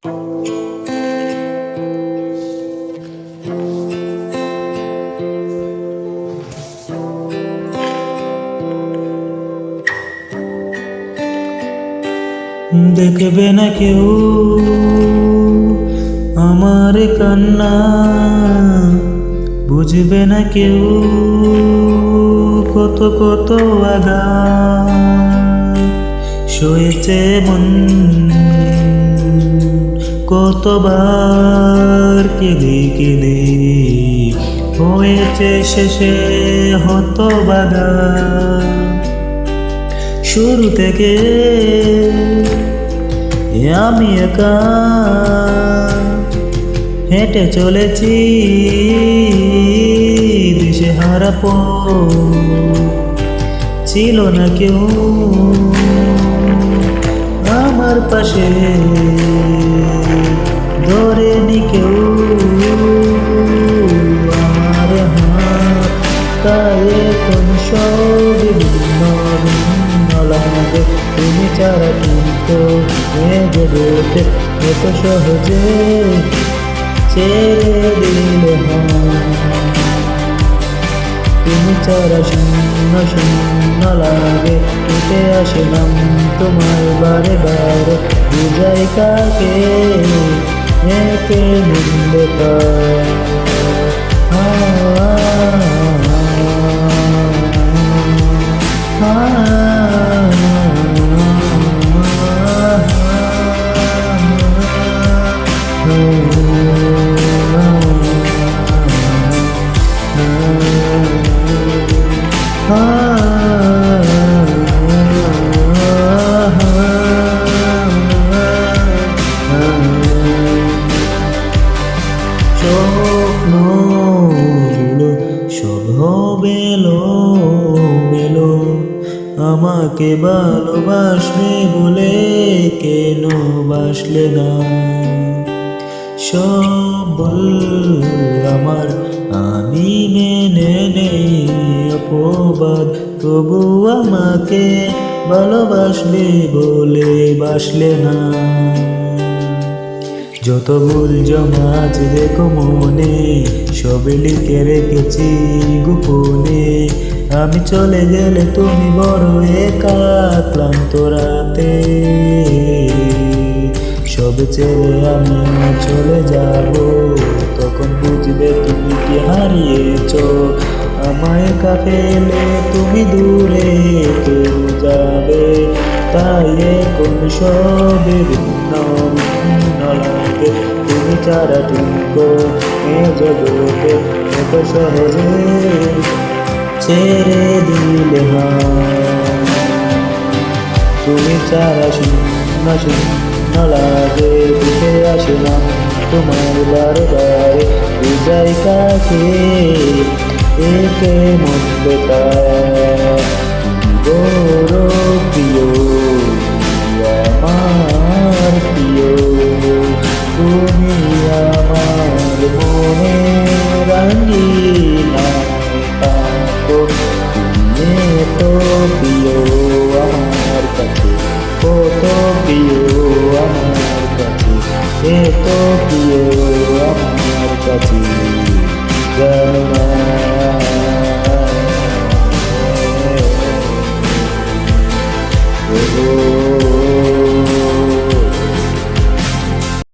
দেখবে না কেউ আমার কান্না, বুঝবে না কেউ কত কত আঘাত সয়েছে মন, কতবার কেঁদে কেঁদে হয়েছে শেষে হতবাগা। শুরু থেকে আমি একা হেঁটে চলেছি দিশেহারা পথ, ছিল না কেউ আমার পাশে, ধরেনি কেউ আমার হাত, তাই এখন সব ভিন্ন ভিন্ন লাগে। তুমি ছাড়া কিন্তু এ জগতে এত সহজে ছেড়ে দিলে হয়। তুমি ছাড়া শূন্য শূন্য লাগে, উঠে আসলাম তোমার বারে বারে, বুঝাই কাকে একে মিললে পায়। স্বপ্নগুলো সব হবে এলোমেলো, আমাকে ভালোবাসলে বলে কেন বাসলে না? সব ভুল আমার, আমি মেনে নেই অপবাদ, তবু আমাকে ভালোবাসলে বলে বাসলে না। যত ভুল জমা আছে দেখো মনে, সবে লিখে রেখেছি গোপনে। আমি চলে গেলে তুমি বড় একা ক্লান্ত রাতে, সব ছেড়ে আমি চলে যাব, তখন বুঝবে তুমি কি হারিয়েছ। আমায় একা ফেলে তুমি দূরে কেউ যাবে, তাই এখন সবে ভিন্ন ভিন্ন লাগে। তুমি ছাড়া ঢুকবো এ জগতে এত সহজে ছেড়ে দিলে হয়। তুমি ছাড়া শূন্য শূন্য লাগে, উঠে আসলাম তোমার বারে বারে, বুঝাই কাকে একে মধ্যে বড় প্রিয় আমার প্রিয়। তুমি আমার মনে রঙিনা থাকো, তুমি তো প্রিয় আমার কাছে, কত প্রিয় আমার কাছে, এত প্রিয় আমার কাছে, জানো